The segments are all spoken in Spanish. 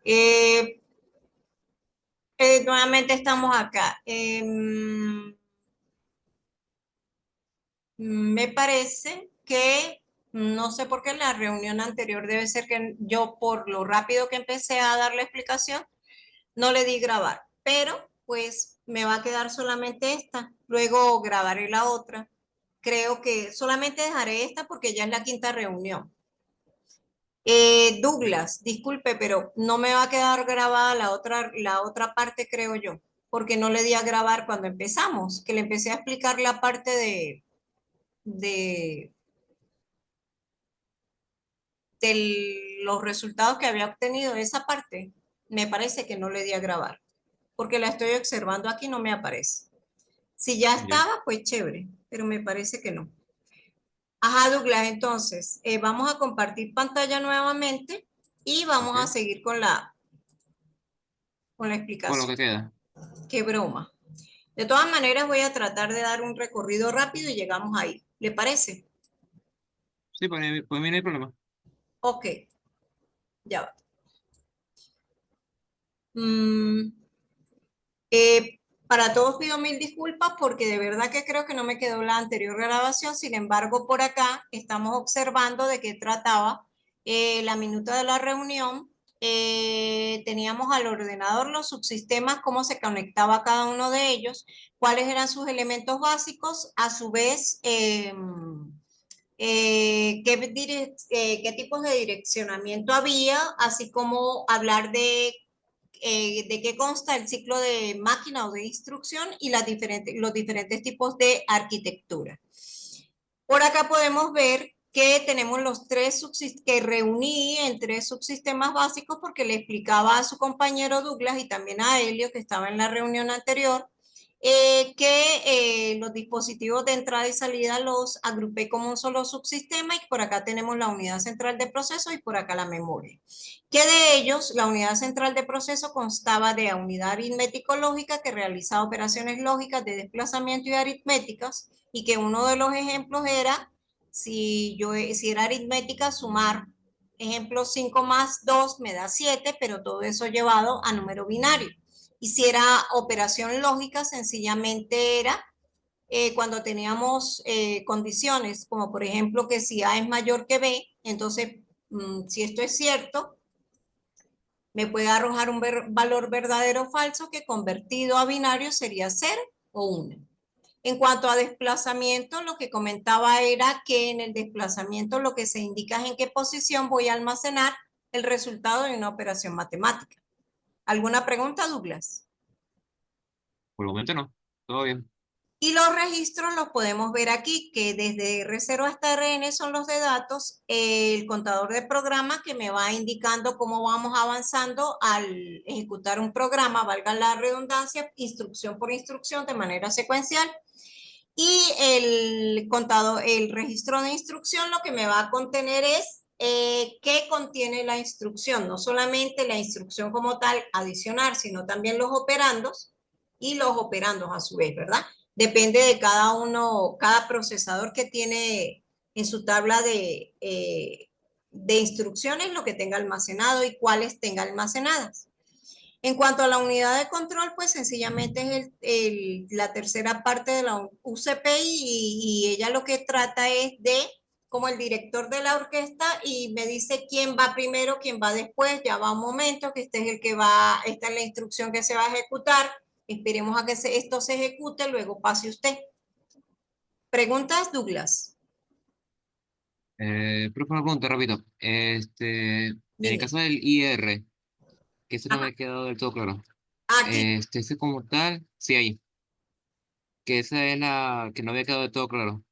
Eh, Nuevamente estamos acá. Me parece que, no sé por qué la reunión anterior debe ser que yo por lo rápido que empecé a dar la explicación, no le di grabar, pero pues me va a quedar solamente esta. Luego grabaré la otra. Creo que solamente dejaré esta porque ya es la quinta reunión. Douglas, disculpe, pero no me va a quedar grabada la otra parte, creo yo, porque no le di a grabar cuando empezamos, que le empecé a explicar la parte de, de los resultados que había obtenido. Esa parte me parece que no le di a grabar, porque la estoy observando aquí, no me aparece. Si ya Ya, estaba, pues chévere, pero me parece que no. Ajá, Douglas, entonces vamos a compartir pantalla nuevamente y vamos a ok. seguir con la Con lo explicación. que queda. Qué broma. De todas maneras, voy a tratar de dar un recorrido rápido y llegamos ahí. ¿Le parece? Sí, por mí no hay problema. Ok, ya va. Mm, para todos pido mil disculpas porque de verdad que creo que no me quedó la anterior grabación. Sin embargo, por acá estamos observando de qué trataba la minuta de la reunión. Teníamos al ordenador los subsistemas, cómo se conectaba cada uno de ellos, cuáles eran sus elementos básicos, a su vez, qué tipos de direccionamiento había, así como hablar de qué consta el ciclo de máquina o de instrucción y los diferentes tipos de arquitectura. Por acá podemos ver que tenemos los tres que reuní en tres subsistemas básicos porque le explicaba a su compañero Douglas y también a Helio que estaba en la reunión anterior que los dispositivos de entrada y salida los agrupé como un solo subsistema y por acá tenemos la unidad central de proceso y por acá la memoria. Que de ellos, la unidad central de proceso constaba de unidad aritmético-lógica que realiza operaciones lógicas de desplazamiento y aritméticas y que uno de los ejemplos era, si era aritmética, sumar, ejemplo 5 más 2 me da 7, pero todo eso llevado a número binario. Y si era operación lógica, sencillamente era cuando teníamos condiciones, como por ejemplo que si A es mayor que B, entonces si esto es cierto, me puede arrojar un valor verdadero o falso que convertido a binario sería 0 o 1. En cuanto a desplazamiento, lo que comentaba era que en el desplazamiento lo que se indica es en qué posición voy a almacenar el resultado de una operación matemática. ¿Alguna pregunta, Douglas? Por el momento no. Todo bien. Y los registros los podemos ver aquí, que desde R0 hasta Rn son los de datos, el contador de programa que me va indicando cómo vamos avanzando al ejecutar un programa, valga la redundancia, instrucción por instrucción de manera secuencial. Y el contador, el registro de instrucción lo que me va a contener es qué contiene la instrucción, no solamente la instrucción como tal, adicionar, sino también los operandos y los operandos a su vez, ¿verdad? Depende de cada uno, cada procesador que tiene en su tabla de instrucciones lo que tenga almacenado y cuáles tenga almacenadas. En cuanto a la unidad de control, pues sencillamente es la tercera parte de la UCPI y ella lo que trata es de, como el director de la orquesta, y me dice quién va primero, quién va después, ya va un momento, que este es el que va, esta es la instrucción que se va a ejecutar, esperemos a que esto se ejecute, luego pase usted. ¿Preguntas, Douglas? Profe, una pregunta, repito. En el Dime. caso del IR, que eso no me Ajá. ha quedado del todo claro. Aquí, Ese como tal, sí hay. Que esa es la que no había quedado del todo claro.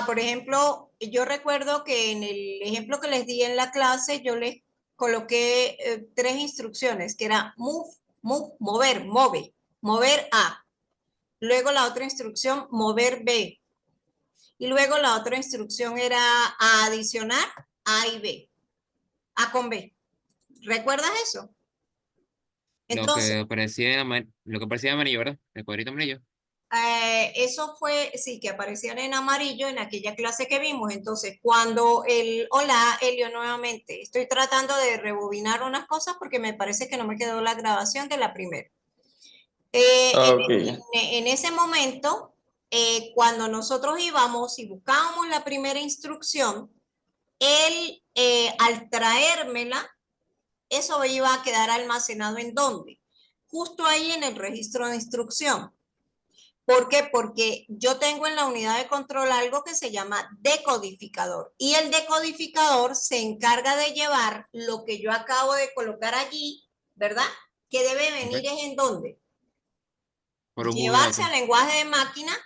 por ejemplo, yo recuerdo que en el ejemplo que les di en la clase, yo les coloqué tres instrucciones, que era mover A. Luego la otra instrucción, mover B. Y luego la otra instrucción era adicionar A y B, A con B. ¿Recuerdas eso? Lo que Entonces, aparecía lo que aparecía en amarillo, ¿verdad? El cuadrito amarillo. Eso fue, sí, que aparecían en amarillo en aquella clase que vimos. Entonces, cuando hola, Elio, nuevamente, estoy tratando de rebobinar unas cosas porque me parece que no me quedó la grabación de la primera. Ah, ok. En ese momento, cuando nosotros íbamos y buscábamos la primera instrucción, él, al traérmela, eso iba a quedar almacenado ¿en dónde? Justo ahí en el registro de instrucción. ¿Por qué? Porque yo tengo en la unidad de control algo que se llama decodificador. Y el decodificador se encarga de llevar lo que yo acabo de colocar allí, ¿verdad? Que debe venir Ok. es ¿en dónde? Por un bus de Llevarse datos. al lenguaje de máquina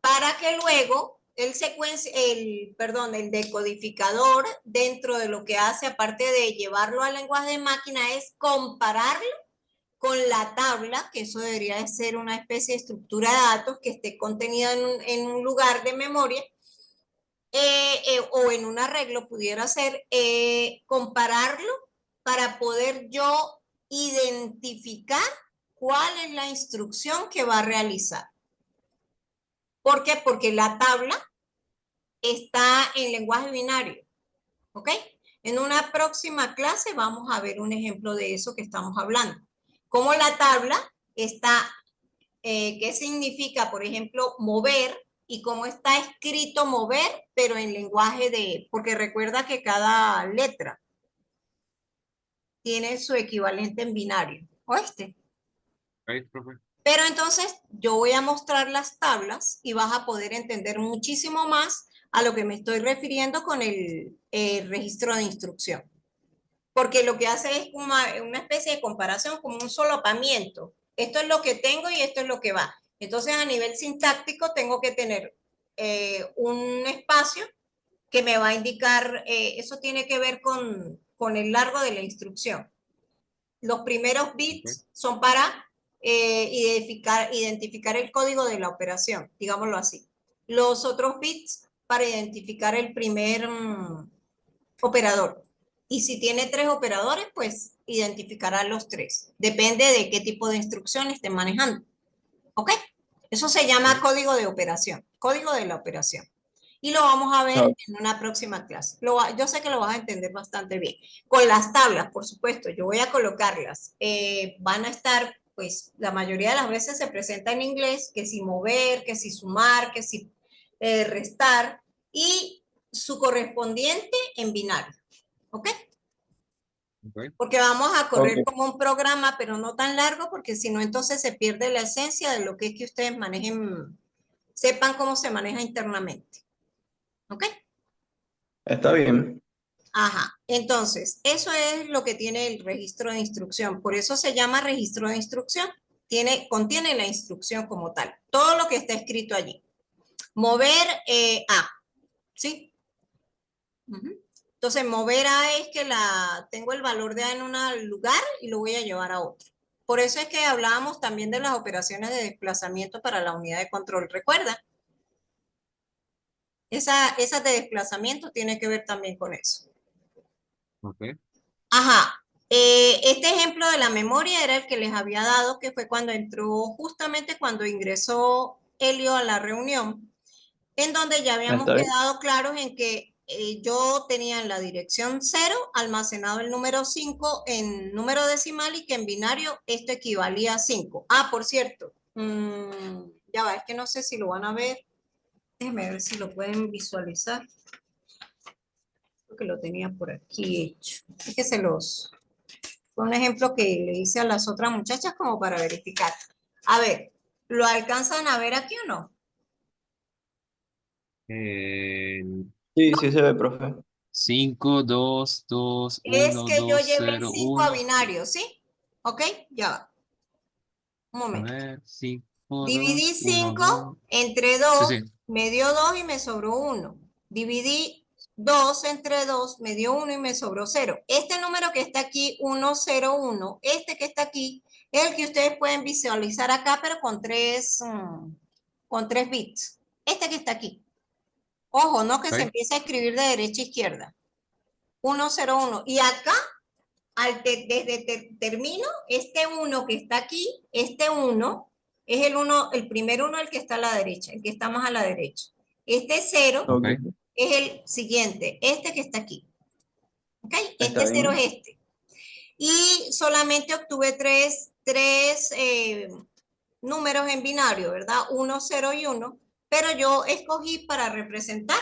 para que luego el decodificador, dentro de lo que hace, aparte de llevarlo al lenguaje de máquina, es compararlo con la tabla, que eso debería de ser una especie de estructura de datos que esté contenida en un lugar de memoria, o en un arreglo pudiera ser, compararlo para poder yo identificar cuál es la instrucción que va a realizar. ¿Por qué? Porque la tabla está en lenguaje binario, ¿ok? En una próxima clase vamos a ver un ejemplo de eso que estamos hablando. Cómo la tabla está, qué significa, por ejemplo, mover y cómo está escrito mover, pero en lenguaje porque recuerda que cada letra tiene su equivalente en binario, ¿oíste? Ok, profe. Pero entonces yo voy a mostrar las tablas y vas a poder entender muchísimo más a lo que me estoy refiriendo con el registro de instrucción. Porque lo que hace es una especie de comparación, como un solapamiento. Esto es lo que tengo y esto es lo que va. Entonces, a nivel sintáctico, tengo que tener un espacio que me va a indicar, eso tiene que ver con el largo de la instrucción. Los primeros Ok. bits son para identificar el código de la operación, digámoslo así. Los otros bits para identificar el primer operador. Y si tiene tres operadores, pues identificará los tres. Depende de qué tipo de instrucción estén manejando. ¿Ok? Eso se llama Ok. código de operación, código de la operación. Y lo vamos a ver Ah, en una próxima clase. Yo sé que lo vas a entender bastante bien. Con las tablas, por supuesto, yo voy a colocarlas. Van a estar, pues, la mayoría de las veces se presenta en inglés, que si mover, que si sumar, que si restar, y su correspondiente en binario. ¿Ok? Ok. Porque vamos a ok, correr como un programa, pero no tan largo, porque si no, entonces se pierde la esencia de lo que es que ustedes manejen, sepan cómo se maneja internamente. ¿Ok? está bien. Ajá. Entonces, eso es lo que tiene el registro de instrucción. Por eso se llama registro de instrucción. Contiene la instrucción como tal. Todo lo que está escrito allí. Mover A. ¿Sí? Ujú. Entonces, mover A es que tengo el valor de A en un lugar y lo voy a llevar a otro. Por eso es que hablábamos también de las operaciones de desplazamiento para la unidad de control. ¿Recuerda? Esa de desplazamiento tiene que ver también con eso. Ok. Ajá. Este ejemplo de la memoria era el que les había dado, que fue cuando entró, justamente cuando ingresó Helio a la reunión, en donde ya habíamos Está bien. quedado claros en que yo tenía en la dirección 0 almacenado el número 5 en número decimal y que en binario esto equivalía a 5. Ah, por cierto, ya va, es que no sé si lo van a ver. Déjenme ver si lo pueden visualizar, porque lo tenía por aquí hecho. Es que fue un ejemplo que le hice a las otras muchachas como para verificar. A ver, ¿lo alcanzan a ver aquí o no? Eh, Sí, sí se ve, profe. 5, 2, 2, Es 1, que yo 2, llevé el 0, 5 a 1. binario, ¿sí? ¿Ok? Ya va. Un A momento. ver, 5, Dividí 2, 1, 5 2. entre Sí, 2, sí. me dio 2 y me sobró 1. Dividí 2 entre 2, me dio 1 y me sobró 0. Este número que está aquí, 101, este que está aquí, es el que ustedes pueden visualizar acá, pero con tres bits. Este que está aquí. Ojo, no que se Ok. empiece a escribir de derecha a izquierda. 101. Y acá, desde termino, este 1 que está aquí, este 1 es el primer uno, el que está a la derecha, el que está más a la derecha. Este 0 Ok, es el siguiente, este que está aquí. ¿Ok? está Este 0 bien. es este. Y solamente obtuve tres números en binario, ¿verdad? 1, 0 y 1, pero yo escogí para representar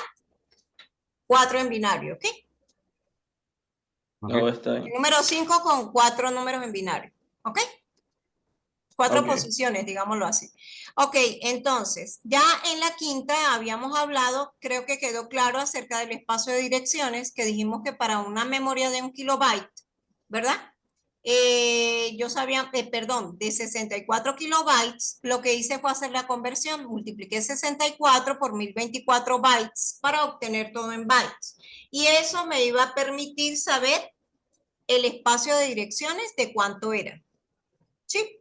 4 en binario, ¿ok? Ok. No, está El bien. número 5 con 4 números en binario, ¿ok? 4 Ok. posiciones, digámoslo así. Ok, entonces, ya en la quinta habíamos hablado, creo que quedó claro acerca del espacio de direcciones, que dijimos que para una memoria de 1 kilobyte, ¿verdad? Yo sabía, perdón, de 64 kilobytes, lo que hice fue hacer la conversión, multipliqué 64 por 1024 bytes para obtener todo en bytes. Y eso me iba a permitir saber el espacio de direcciones de cuánto era. ¿Sí?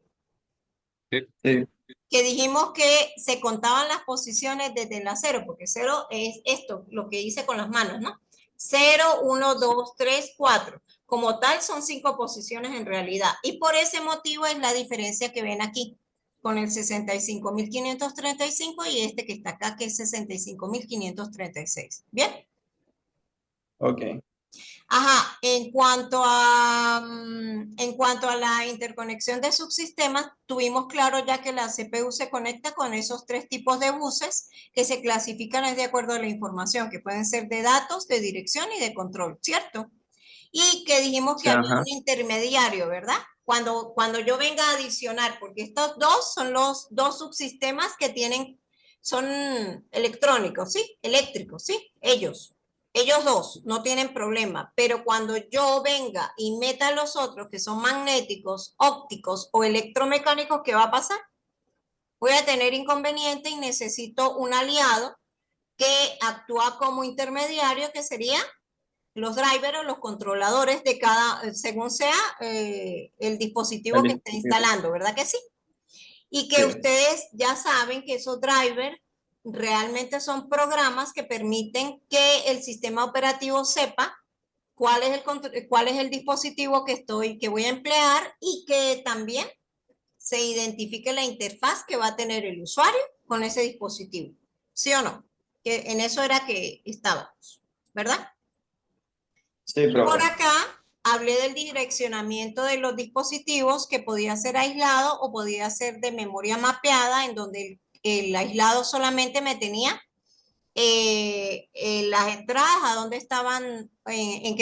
Sí. Sí, Que dijimos que se contaban las posiciones desde la 0, porque 0 es esto, lo que hice con las manos, ¿no? 0, 1, 2, 3, 4. Como tal, son 5 posiciones en realidad. Y por ese motivo es la diferencia que ven aquí, con el 65.535 y este que está acá, que es 65.536. ¿Bien? ok. Ajá, en cuanto a la interconexión de subsistemas, tuvimos claro ya que la CPU se conecta con esos 3 tipos de buses que se clasifican de acuerdo a la información, que pueden ser de datos, de dirección y de control, ¿cierto? Y que dijimos que Sí, había un ajá. intermediario, ¿verdad? Cuando yo venga a adicionar, porque estos dos son los dos subsistemas que tienen, son electrónicos, ¿sí? Eléctricos, ¿sí? Ellos dos no tienen problema, pero cuando yo venga y meta los otros que son magnéticos, ópticos o electromecánicos, ¿qué va a pasar? Voy a tener inconveniente y necesito un aliado que actúa como intermediario, que sería los drivers o los controladores de cada, según sea el El dispositivo que esté dispositivo. instalando, ¿verdad que sí? Y que Sí, ustedes ya saben que esos drivers realmente son programas que permiten que el sistema operativo sepa cuál es el dispositivo que voy a emplear y que también se identifique la interfaz que va a tener el usuario con ese dispositivo. ¿Sí o no? Que en eso era que estábamos, ¿verdad? sí, Y por profe. acá hablé del direccionamiento de los dispositivos que podía ser aislado o podía ser de memoria mapeada, en donde el aislado solamente me tenía las entradas, a dónde estaban, en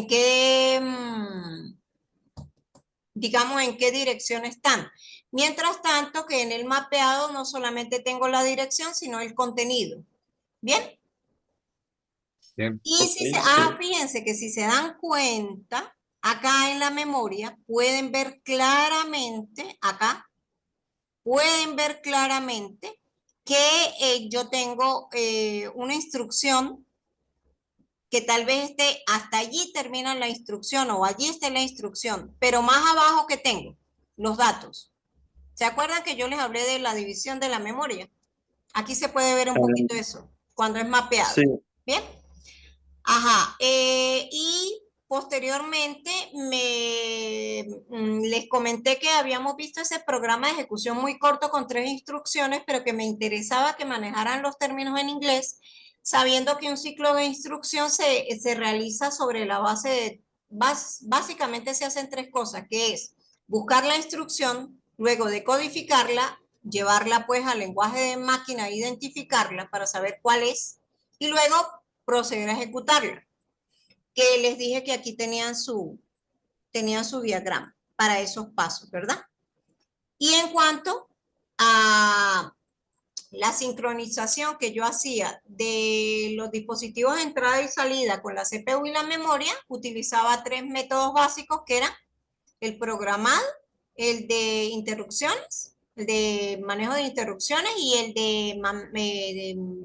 qué, digamos, en qué dirección están. Mientras tanto, que en el mapeado no solamente tengo la dirección, sino el contenido. ¿Bien? Bien. Y Ok, si sí. fíjense que si se dan cuenta, acá en la memoria pueden ver claramente, acá, pueden ver claramente que yo tengo una instrucción que tal vez esté hasta allí termina la instrucción o allí está la instrucción, pero más abajo que tengo los datos. ¿Se acuerdan que yo les hablé de la división de la memoria? Aquí se puede ver un poquito eso cuando es mapeado. Sí, ¿Bien? Ajá. Y posteriormente les comenté que habíamos visto ese programa de ejecución muy corto con 3 instrucciones, pero que me interesaba que manejaran los términos en inglés, sabiendo que un ciclo de instrucción se realiza sobre la base de, básicamente se hacen 3 cosas, que es buscar la instrucción, luego decodificarla, llevarla pues al lenguaje de máquina, identificarla para saber cuál es, y luego proceder a ejecutarla. Que les dije que aquí tenían su diagrama para esos pasos, ¿verdad? Y en cuanto a la sincronización que yo hacía de los dispositivos de entrada y salida con la CPU y la memoria, utilizaba 3 métodos básicos que eran el programado, el de interrupciones, el de manejo de interrupciones y el de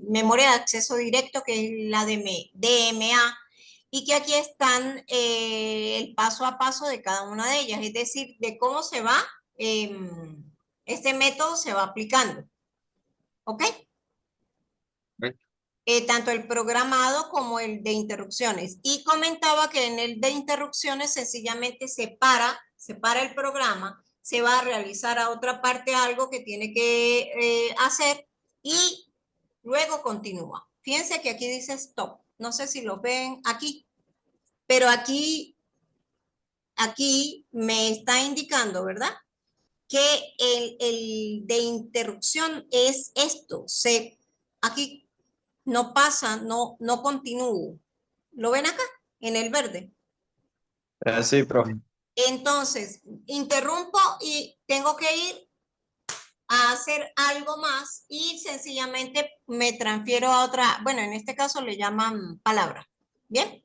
memoria de acceso directo, que es la DMA, y que aquí están el paso a paso de cada una de ellas, es decir, de cómo se va, este método se va aplicando, ¿ok? Ok. Tanto el programado como el de interrupciones. Y comentaba que en el de interrupciones sencillamente separa el programa se va a realizar a otra parte algo que tiene que hacer y luego continúa. Fíjense que aquí dice stop. No sé si lo ven aquí, pero aquí me está indicando, ¿verdad? Que el de interrupción es esto. Aquí no pasa, no continúo. ¿Lo ven acá? En el verde. Sí, profe. Entonces, interrumpo y tengo que ir a hacer algo más y sencillamente me transfiero a otra, bueno, en este caso le llaman palabra. ¿Bien?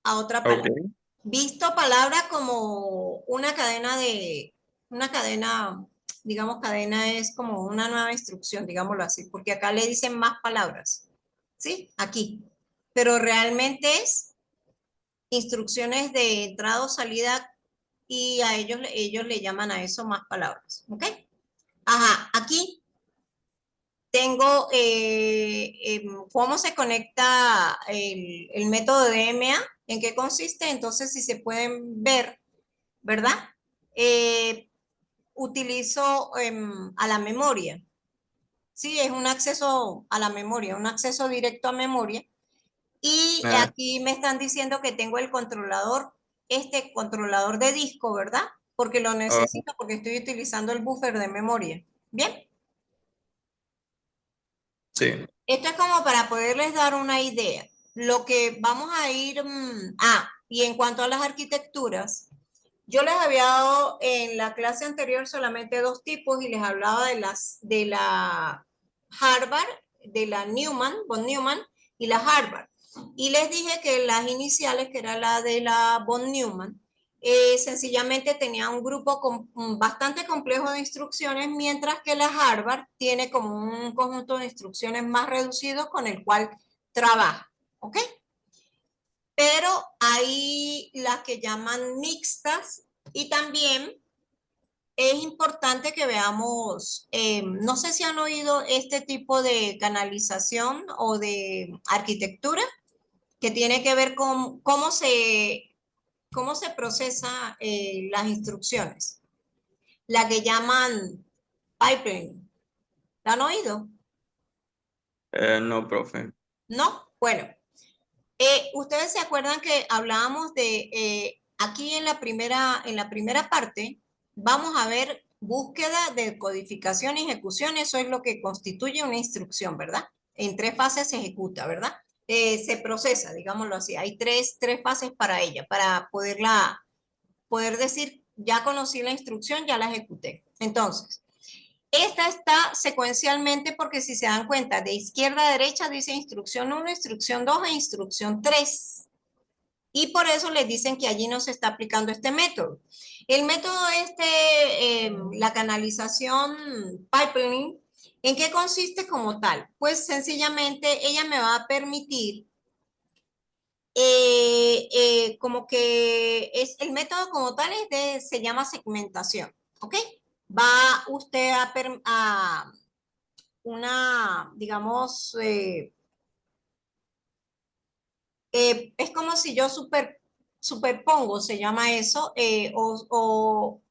A otra palabra. Ok. Visto palabra como una cadena, digamos, cadena es como una nueva instrucción, digámoslo así, porque acá le dicen más palabras, ¿sí? Aquí. Pero realmente es instrucciones de entrada o salida y a ellos le llaman a eso más palabras, ¿ok? Ajá, aquí tengo cómo se conecta el método de MA, en qué consiste. Entonces, si se pueden ver, ¿verdad? Eh, utilizo a la memoria. Sí, es un acceso a la memoria, un acceso directo a memoria. Y Ah, aquí me están diciendo que tengo el controlador, este controlador de disco, ¿verdad? Porque lo oh, necesito, porque estoy utilizando el buffer de memoria. Bien. sí. Esto es como para poderles dar una idea. Lo que vamos a ir, y en cuanto a las arquitecturas, yo les había dado en la clase anterior solamente dos tipos y les hablaba de la Harvard, de la Newman, von Neumann y la Harvard. Y les dije que las iniciales, que era la de la von Neumann, sencillamente tenía un grupo bastante complejo de instrucciones, mientras que la Harvard tiene como un conjunto de instrucciones más reducido con el cual trabaja. ¿Ok? Pero hay las que llaman mixtas y también es importante que veamos, no sé si han oído este tipo de canalización o de arquitectura que tiene que ver con cómo se procesa las instrucciones, la que llaman pipeline. ¿La han oído? No, profe. ¿No? Bueno, ustedes se acuerdan que hablábamos de aquí en la primera parte, vamos a ver búsqueda de codificación y ejecución, eso es lo que constituye una instrucción, ¿verdad? En tres fases se ejecuta, ¿verdad? Se procesa, digámoslo así. Hay tres fases para ella, para poder decir, ya conocí la instrucción, ya la ejecuté. Entonces, esta está secuencialmente porque si se dan cuenta, de izquierda a derecha dice instrucción 1, instrucción 2 e instrucción 3. Y por eso les dicen que allí no se está aplicando este método. El método la canalización pipeline, ¿en qué consiste como tal? Pues sencillamente ella me va a permitir como que es el método como tal se llama segmentación, ¿ok? Va usted a una, digamos, es como si yo superpongo, se llama eso, o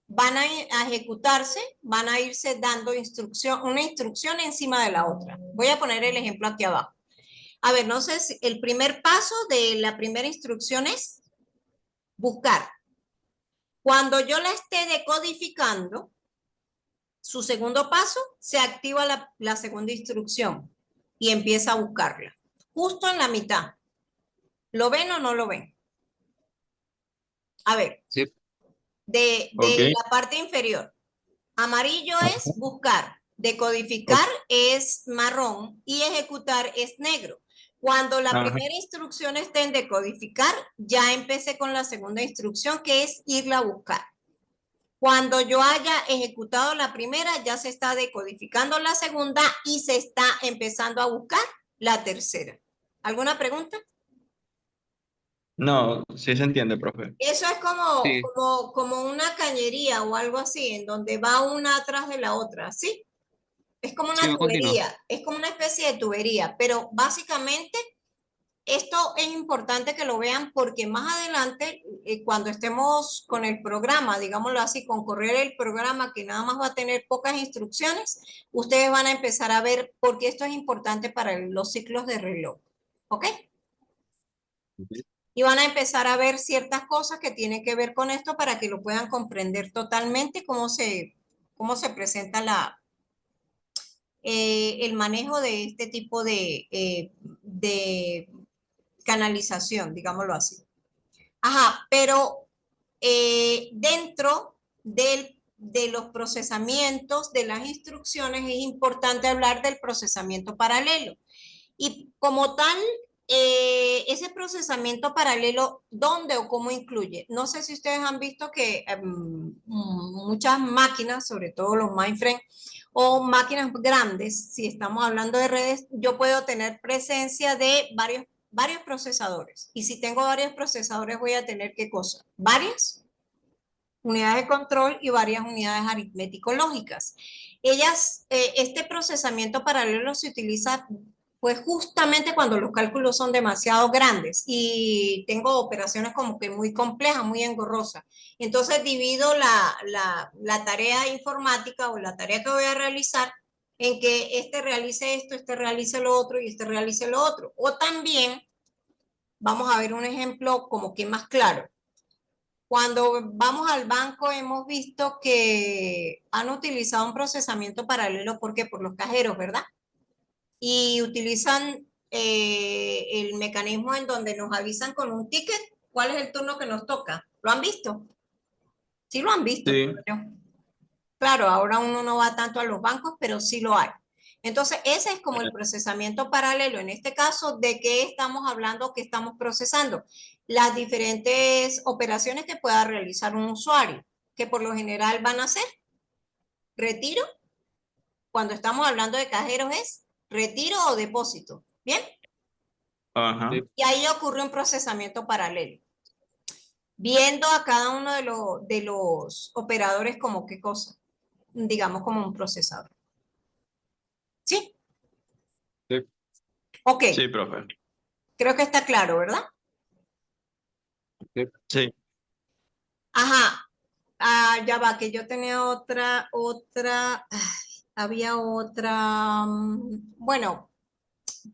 van a ejecutarse, van a irse dando una instrucción encima de la otra. Voy a poner el ejemplo aquí abajo. A ver, no sé si el primer paso de la primera instrucción es buscar. Cuando yo la esté decodificando, su segundo paso, se activa la segunda instrucción y empieza a buscarla. Justo en la mitad. ¿Lo ven o no lo ven? A ver, Sí, Ok. de la parte inferior. Amarillo es buscar, Ok. decodificar es marrón y ejecutar es negro. Cuando la Ajá. primera instrucción esté en decodificar, ya empecé con la segunda instrucción, que es irla a buscar. Cuando yo haya ejecutado la primera, ya se está decodificando la segunda y se está empezando a buscar la tercera. ¿Alguna pregunta? No, sí se entiende, profe. Eso es sí, como una cañería o algo así, en donde va una atrás de la otra, ¿sí? Es como sí, una va continuo. tubería, es como una especie de tubería, pero básicamente esto es importante que lo vean porque más adelante, cuando estemos con el programa, digámoslo así, con correr el programa que nada más va a tener pocas instrucciones, ustedes van a empezar a ver por qué esto es importante para los ciclos de reloj. ¿Ok? Y van a empezar a ver ciertas cosas que tienen que ver con esto para que lo puedan comprender totalmente cómo se presenta el manejo de este tipo de canalización, digámoslo así. Ajá, pero dentro de los procesamientos de las instrucciones es importante hablar del procesamiento paralelo. Y como tal, ese procesamiento paralelo, ¿dónde o cómo incluye? No sé si ustedes han visto que muchas máquinas, sobre todo los mainframe o máquinas grandes, si estamos hablando de redes, yo puedo tener presencia de varios procesadores. Y si tengo varios procesadores, voy a tener ¿qué cosa? Varias unidades de control y varias unidades aritmético-lógicas. Este procesamiento paralelo se utiliza pues justamente cuando los cálculos son demasiado grandes y tengo operaciones como que muy complejas, muy engorrosas. Entonces divido la tarea informática o la tarea que voy a realizar en que este realice esto, este realice lo otro y este realice lo otro. O también, vamos a ver un ejemplo como que más claro. Cuando vamos al banco hemos visto que han utilizado un procesamiento paralelo, ¿por qué? Por los cajeros, ¿verdad? Y utilizan el mecanismo en donde nos avisan con un ticket cuál es el turno que nos toca. ¿Lo han visto? Sí lo han visto. Sí, Claro, ahora uno no va tanto a los bancos, pero sí lo hay. Entonces, ese es como el procesamiento paralelo. En este caso, ¿de qué estamos hablando, qué estamos procesando? Las diferentes operaciones que pueda realizar un usuario, que por lo general van a ser retiro. Cuando estamos hablando de cajeros es retiro o depósito. ¿Bien? ajá, Sí. Y ahí ocurre un procesamiento paralelo. Viendo a cada uno de los operadores como qué cosa, digamos como un procesador. ¿Sí? Sí. Ok, sí, profe. creo que está claro, ¿verdad? Sí, Ajá, ya va, que yo tenía había otra, bueno,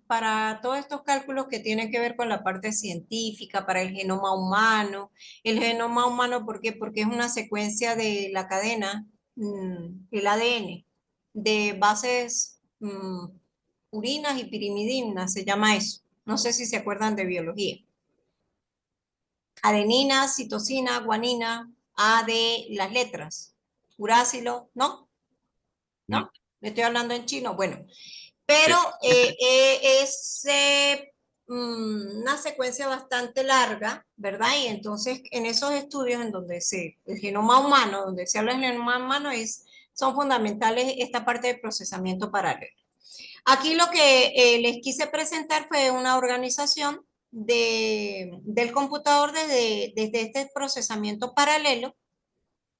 para todos estos cálculos que tienen que ver con la parte científica, para el genoma humano. El genoma humano, ¿por qué? Porque es una secuencia de la cadena, el ADN, de bases urinas y pirimidinas, se llama eso. No sé si se acuerdan de biología. Adenina, citosina, guanina, A de las letras. Uracilo, ¿no? No. ¿No? Le estoy hablando en chino. Bueno, pero Sí. es una secuencia bastante larga, ¿verdad? Y entonces en esos estudios en donde el genoma humano, donde se habla del genoma humano, son fundamentales esta parte de procesamiento paralelo. Aquí lo que les quise presentar fue una organización del computador desde este procesamiento paralelo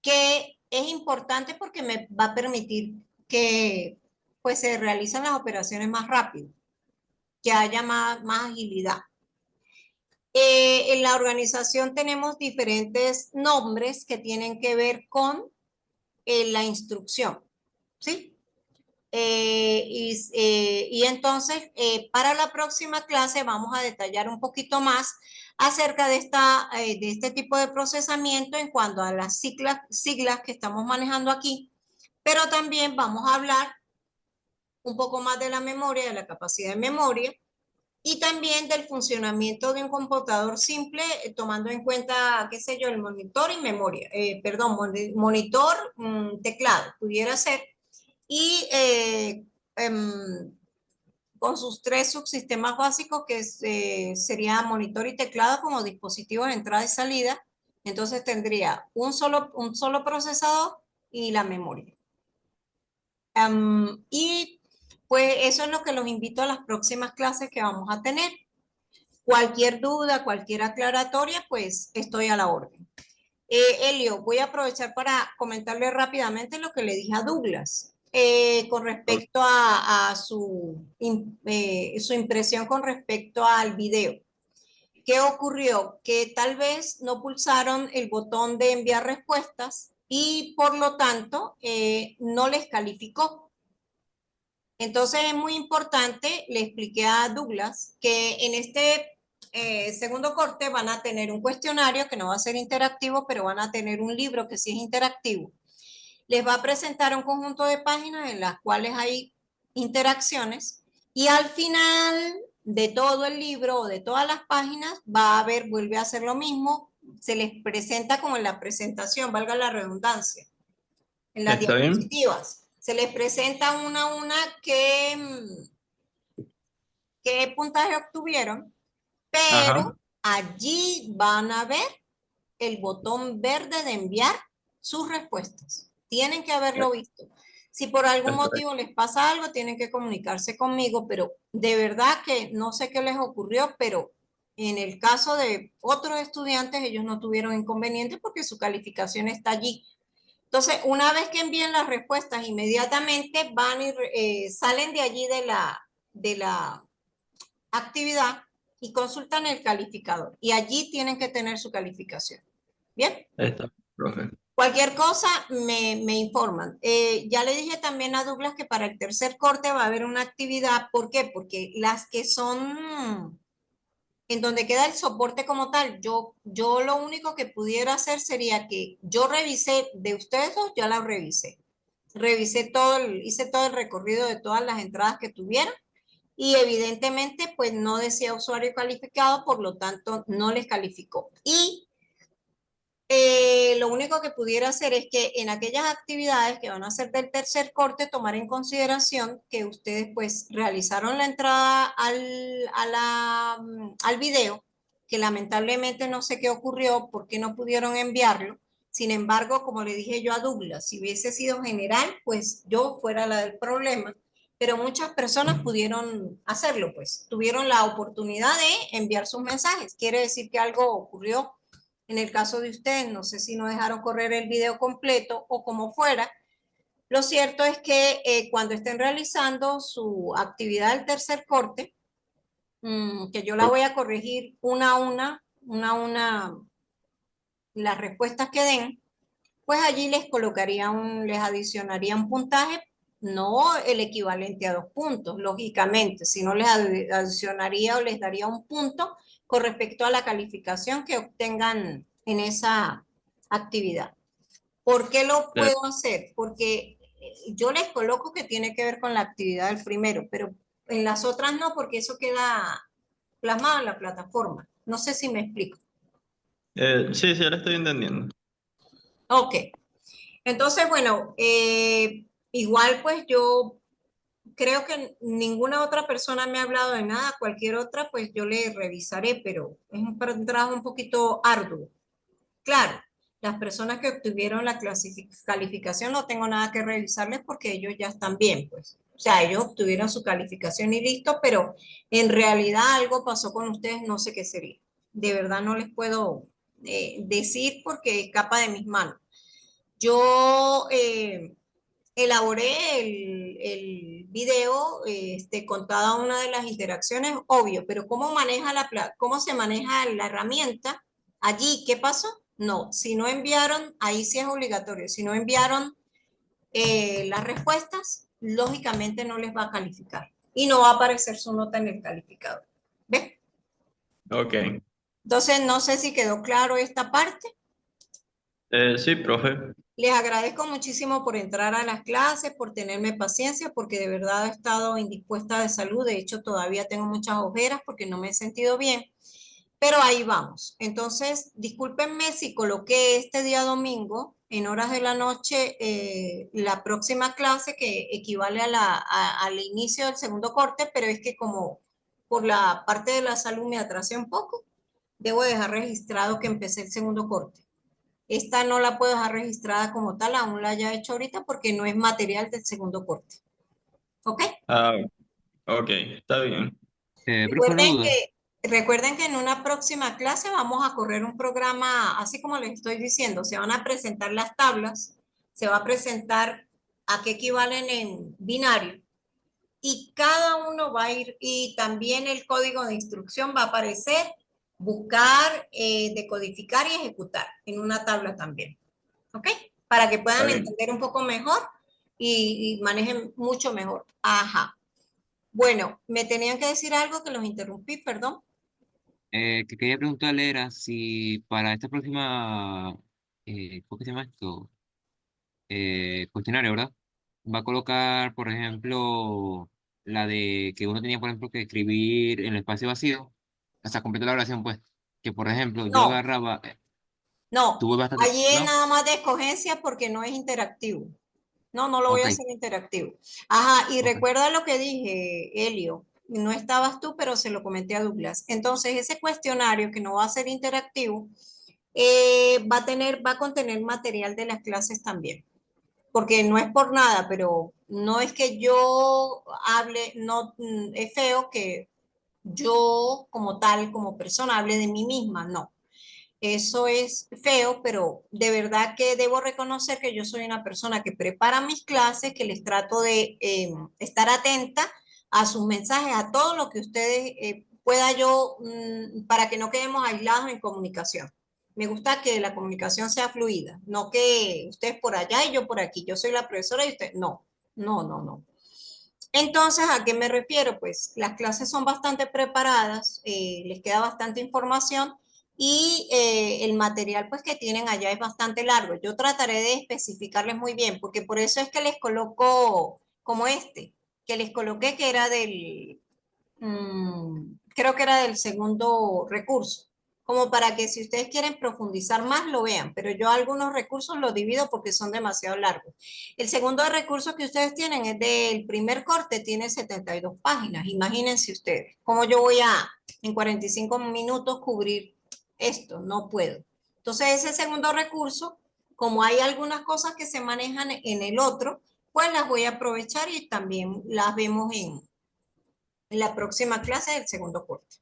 que es importante porque me va a permitir que pues se realicen las operaciones más rápido, que haya más agilidad. En la organización tenemos diferentes nombres que tienen que ver con la instrucción, ¿sí? Y entonces, para la próxima clase vamos a detallar un poquito más acerca de este tipo de procesamiento en cuanto a las siglas que estamos manejando aquí, pero también vamos a hablar un poco más de la memoria, de la capacidad de memoria y también del funcionamiento de un computador simple, tomando en cuenta, qué sé yo, el monitor y memoria, perdón, monitor, teclado, pudiera ser, y con sus tres subsistemas básicos, que sería monitor y teclado como dispositivos de entrada y salida. Entonces tendría un solo procesador y la memoria. Y pues eso es lo que los invito a las próximas clases que vamos a tener. Cualquier duda, cualquier aclaratoria, pues estoy a la orden. Elio, voy a aprovechar para comentarle rápidamente lo que le dije a Douglas. con respecto a su impresión con respecto al video. ¿Qué ocurrió? Que tal vez no pulsaron el botón de enviar respuestas y por lo tanto no les calificó. Entonces es muy importante, le expliqué a Douglas que en este segundo corte van a tener un cuestionario que no va a ser interactivo, pero van a tener un libro que sí es interactivo. Les va a presentar un conjunto de páginas en las cuales hay interacciones y al final de todo el libro o de todas las páginas va a haber, vuelve a hacer lo mismo, se les presenta como en la presentación, valga la redundancia, en las ¿Está bien? diapositivas. Se les presenta una a una qué puntaje obtuvieron, Ajá. pero allí van a ver el botón verde de enviar sus respuestas. Tienen que haberlo visto. Si por algún Perfecto. motivo les pasa algo, tienen que comunicarse conmigo, pero de verdad que no sé qué les ocurrió, pero en el caso de otros estudiantes, ellos no tuvieron inconveniente porque su calificación está allí. Entonces, una vez que envíen las respuestas, inmediatamente van y salen de allí de la actividad y consultan el calificador. Y allí tienen que tener su calificación. Bien. Está, profe. Cualquier cosa me informan. Ya le dije también a Douglas que para el tercer corte va a haber una actividad. ¿Por qué? Porque las que son en donde queda el soporte como tal, yo lo único que pudiera hacer sería que yo revisé, de ustedes dos, ya la revisé. Revisé todo, hice todo el recorrido de todas las entradas que tuvieron y evidentemente pues no decía usuario calificado, por lo tanto no les calificó. Y lo único que pudiera hacer es que en aquellas actividades que van a ser del tercer corte, tomar en consideración que ustedes pues realizaron la entrada al video, que lamentablemente no sé qué ocurrió, por qué no pudieron enviarlo. Sin embargo, como le dije yo a Douglas, si hubiese sido general, pues yo fuera la del problema, pero muchas personas pudieron hacerlo, pues tuvieron la oportunidad de enviar sus mensajes. Quiere decir que algo ocurrió. En el caso de ustedes, no sé si no dejaron correr el video completo o como fuera. Lo cierto es que cuando estén realizando su actividad del tercer corte, que yo la voy a corregir una a una, las respuestas que den, pues allí les colocaría les adicionaría un puntaje, no el equivalente a 2 puntos, lógicamente, sino les adicionaría o les daría un punto con respecto a la calificación que obtengan en esa actividad. ¿Por qué lo puedo hacer? Porque yo les coloco que tiene que ver con la actividad del primero, pero en las otras no, porque eso queda plasmado en la plataforma. No sé si me explico. Sí, sí, ahora estoy entendiendo. Ok. Entonces, bueno, igual pues yo creo que ninguna otra persona me ha hablado de nada, cualquier otra pues yo le revisaré, pero es un trabajo un poquito arduo. Claro, las personas que obtuvieron la calificación no tengo nada que revisarles porque ellos ya están bien, pues. O sea, ellos obtuvieron su calificación y listo, pero en realidad algo pasó con ustedes, no sé qué sería. De verdad no les puedo decir porque escapa de mis manos. Yo elaboré el video con cada una de las interacciones, obvio, pero cómo se maneja la herramienta allí, ¿qué pasó? No, si no enviaron, ahí sí es obligatorio, si no enviaron las respuestas, lógicamente no les va a calificar y no va a aparecer su nota en el calificador. ¿Ves? Ok. Entonces, no sé si quedó claro esta parte. Sí, profe. Les agradezco muchísimo por entrar a las clases, por tenerme paciencia, porque de verdad he estado indispuesta de salud. De hecho, todavía tengo muchas ojeras porque no me he sentido bien, pero ahí vamos. Entonces, discúlpenme si coloqué este día domingo en horas de la noche la próxima clase que equivale al inicio del segundo corte, pero es que como por la parte de la salud me atrasé un poco, debo dejar registrado que empecé el segundo corte. Esta no la puedo dejar registrada como tal, aún la haya hecho ahorita porque no es material del segundo corte. ¿Ok? Ah, ok, está bien. Profe, una Recuerden duda. recuerden que en una próxima clase vamos a correr un programa, así como les estoy diciendo, se van a presentar las tablas, se va a presentar a qué equivalen en binario. Y cada uno va a ir, y también el código de instrucción va a aparecer, buscar, decodificar y ejecutar en una tabla también. ¿Ok? Para que Está puedan bien. entender un poco mejor y manejen mucho mejor. Ajá. Bueno, me tenían que decir algo que los interrumpí, perdón. Que quería preguntarle era si para esta próxima, ¿cómo que se llama esto? Cuestionario, ¿verdad? Va a colocar, por ejemplo, la de que uno tenía, por ejemplo, que escribir en el espacio vacío, hasta completar la oración, pues. Que, por ejemplo, yo No, agarraba, no. tuve bastante, Allí es ¿no? nada más de escogencia porque no es interactivo. No, no lo voy a Ok, hacer interactivo. Ajá, y ok. recuerda lo que dije, Elio. No estabas tú, pero se lo comenté a Douglas. Entonces, ese cuestionario que no va a ser interactivo, va a contener material de las clases también. Porque no es por nada, pero no es que yo hable, no, es feo que yo como tal, como persona, hable de mí misma, no. Eso es feo, pero de verdad que debo reconocer que yo soy una persona que prepara mis clases, que les trato de estar atenta a sus mensajes, a todo lo que ustedes pueda yo, para que no quedemos aislados en comunicación. Me gusta que la comunicación sea fluida, no que ustedes por allá y yo por aquí. Yo soy la profesora y usted, no, no, no, no. Entonces, ¿a qué me refiero? Pues las clases son bastante preparadas, les queda bastante información y el material pues que tienen allá es bastante largo. Yo trataré de especificarles muy bien, porque por eso es que les coloco como este, que les coloqué que era creo que era del segundo recurso, como para que si ustedes quieren profundizar más lo vean, pero yo algunos recursos los divido porque son demasiado largos. El segundo recurso que ustedes tienen es del primer corte, tiene 72 páginas. Imagínense ustedes, ¿cómo yo voy a en 45 minutos cubrir esto? No puedo. Entonces ese segundo recurso, como hay algunas cosas que se manejan en el otro, pues las voy a aprovechar y también las vemos en la próxima clase del segundo corte.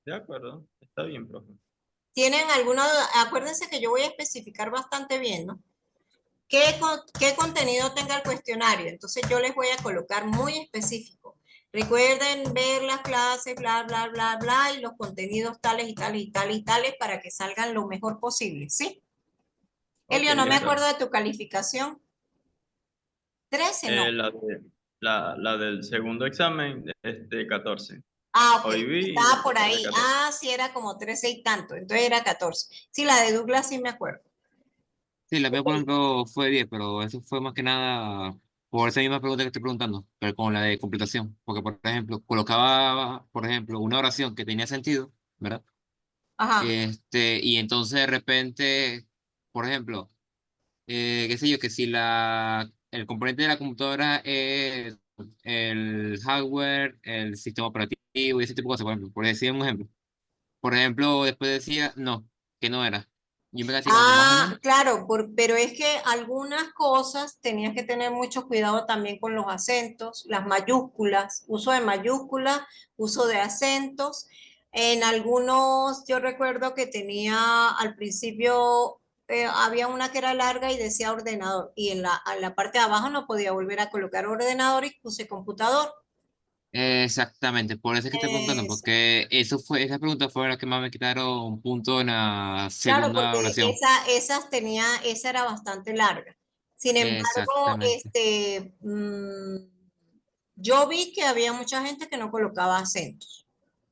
De acuerdo. Está bien, profe. ¿Tienen alguna duda? Acuérdense que yo voy a especificar bastante bien, ¿no? ¿Qué contenido tenga el cuestionario? Entonces yo les voy a colocar muy específico. Recuerden ver las clases, bla, bla, bla, bla, y los contenidos tales y tales y tales y tales para que salgan lo mejor posible, ¿sí? Ok, Elio, no me listo. acuerdo de tu calificación. 13, no. La del segundo examen, 14. Ah, ok. Hoy vi Estaba por sobre ahí. 14. Ah, sí, era como 13 y tanto. Entonces era 14. Sí, la de Douglas sí me acuerdo. Sí, la mía, Ok. por ejemplo, fue 10, pero eso fue más que nada por esa misma pregunta que estoy preguntando, pero con la de completación. Porque, por ejemplo, colocaba, por ejemplo, una oración que tenía sentido, ¿verdad? Ajá. Y entonces de repente, por ejemplo, qué sé yo, que si el componente de la computadora es el hardware, el sistema operativo y ese tipo de cosas, por ejemplo, por decir un ejemplo. Por ejemplo, después decía, no, que no era. Yo me quedé así como que más o Ah, menos. claro, pero es que algunas cosas tenías que tener mucho cuidado también con los acentos, las mayúsculas, uso de mayúsculas, uso de acentos. En algunos, yo recuerdo que tenía al principio, había una que era larga y decía ordenador, y en la parte de abajo no podía volver a colocar ordenador y puse computador. Exactamente, por eso es que estoy preguntando, Eso. porque esa pregunta fue la que más me quitaron un punto en la Claro, segunda porque oración. esa era bastante larga. Sin embargo, Exactamente. yo vi que había mucha gente que no colocaba acentos.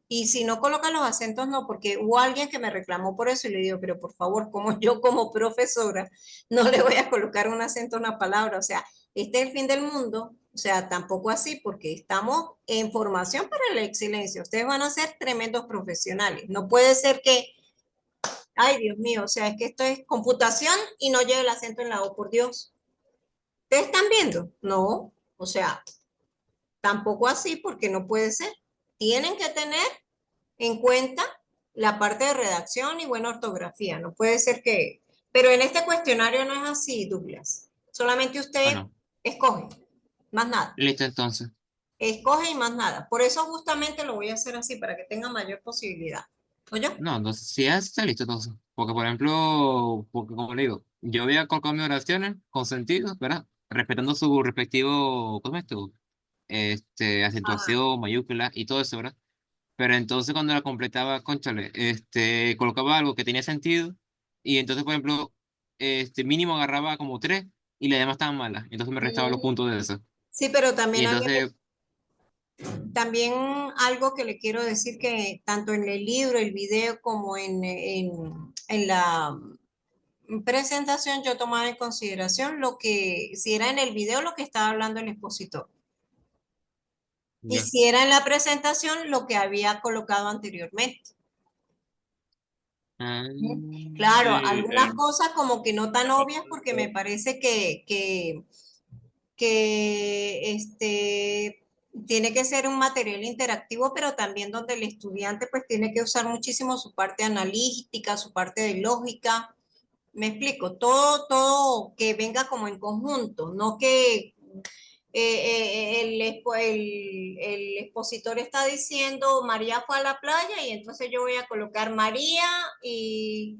Y si no colocan los acentos, no, porque hubo alguien que me reclamó por eso y le digo, pero por favor, como yo como profesora no le voy a colocar un acento a una palabra, o sea, este es el fin del mundo, o sea, tampoco así, porque estamos en formación para la excelencia. Ustedes van a ser tremendos profesionales. No puede ser que ay, Dios mío, o sea, es que esto es computación y no lleva el acento en la O, por Dios. ¿Ustedes están viendo? No, o sea, tampoco así porque no puede ser. Tienen que tener en cuenta la parte de redacción y buena ortografía. No puede ser que... Pero en este cuestionario no es así, Douglas. Solamente usted Bueno, escoge, más nada. listo entonces. Escoge y más nada. Por eso justamente lo voy a hacer así, para que tenga mayor posibilidad. ¿Oye? No, entonces, si ya está listo entonces. Porque, por ejemplo, porque como le digo, yo había colocado mis oraciones con sentido, ¿verdad? respetando su respectivo, ¿cómo es esto? Ajá. Acentuación, mayúscula y todo eso, ¿verdad? Pero entonces cuando la completaba, cónchale, colocaba algo que tenía sentido y entonces, por ejemplo, mínimo agarraba como tres y las demás estaban malas. Entonces me restaba los Mm, puntos de eso. sí, pero Y también entonces, también algo que le quiero decir que tanto en el libro, el video, como en la presentación yo tomaba en consideración lo que, si era en el video lo que estaba hablando el expositor y ya. si era en la presentación lo que había colocado anteriormente. Ah, Claro, Sí, algunas cosas como que no tan obvias porque me el- parece que tiene que ser un material interactivo, pero también donde el estudiante pues tiene que usar muchísimo su parte analítica, su parte de lógica. Me explico, todo que venga como en conjunto, no que el expositor está diciendo María fue a la playa y entonces yo voy a colocar María y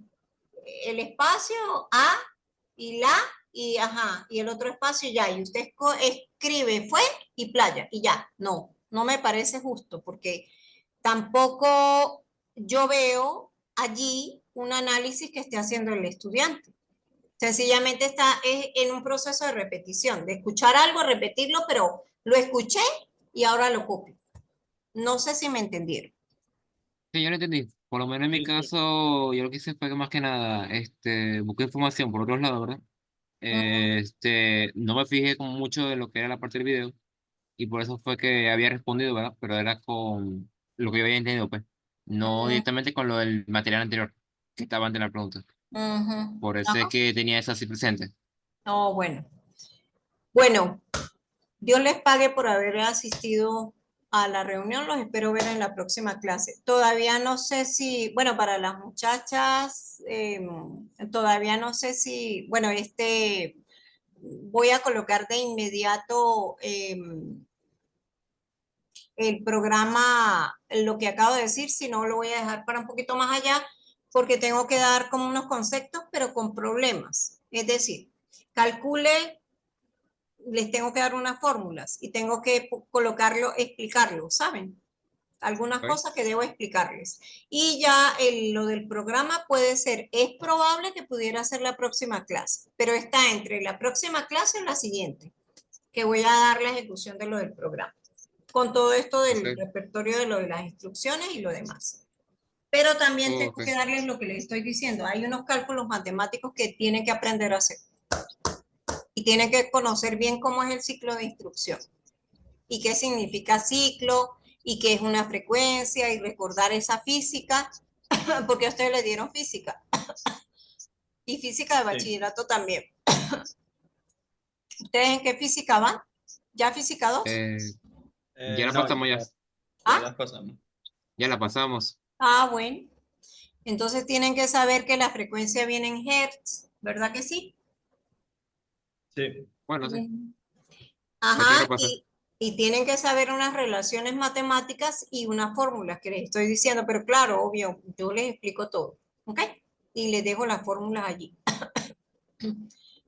el espacio A y la y ajá, y el otro espacio ya, y usted escribe fue y playa y ya. No, no me parece justo porque tampoco yo veo allí un análisis que esté haciendo el estudiante. Sencillamente está en un proceso de repetición, de escuchar algo, repetirlo, pero lo escuché y ahora lo copio. No sé si me entendieron. sí, yo lo entendí. Por lo menos en mi sí, sí. caso, yo lo que hice fue que más que nada, busqué información por otros lados, ¿verdad? No me fijé como mucho en lo que era la parte del video y por eso fue que había respondido, ¿verdad? Pero era con lo que yo había entendido, pues. No Mm, directamente con lo del material anterior que estaba antes de la pregunta. ujú. Por eso es Ajá. que tenía eso así presente. Oh, bueno. Bueno, Dios les pague por haber asistido a la reunión. Los espero ver en la próxima clase. Todavía no sé si, bueno, para las muchachas, todavía no sé si, bueno, voy a colocar de inmediato el programa, lo que acabo de decir, si no lo voy a dejar para un poquito más allá, porque tengo que dar como unos conceptos, pero con problemas. Es decir, calcule, les tengo que dar unas fórmulas y tengo que colocarlo, explicarlo, ¿saben? Algunas ¿Ok? cosas que debo explicarles. Y ya lo del programa puede ser, es probable que pudiera ser la próxima clase, pero está entre la próxima clase y la siguiente, que voy a dar la ejecución de lo del programa, con todo esto del Ok. repertorio de lo de las instrucciones y lo demás. Pero también tengo Ok. que darles lo que les estoy diciendo. Hay unos cálculos matemáticos que tienen que aprender a hacer y tienen que conocer bien cómo es el ciclo de instrucción y qué significa ciclo y qué es una frecuencia y recordar esa física, porque a ustedes les dieron física y física de Sí. bachillerato también. ¿Ustedes en qué física van? ¿Ya física 2? Eh, ya la No, pasamos ya. ya ¿Ah? las pasamos. Ya la pasamos. Bueno. Entonces tienen que saber que la frecuencia viene en hertz, ¿verdad que sí? Sí, Bueno, sí. Mm. La quiero Ajá, pasar. y tienen que saber unas relaciones matemáticas y unas fórmulas que les estoy diciendo, pero claro, obvio, yo les explico todo, ¿ok? Y les dejo las fórmulas allí.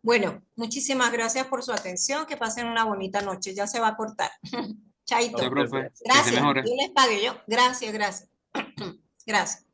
Bueno, muchísimas gracias por su atención, que pasen una bonita noche, ya se va a cortar. a Ya, Chaito. usted, profe. profe. Que se Gracias, mejore. yo les pague yo. Gracias, gracias. Gracias.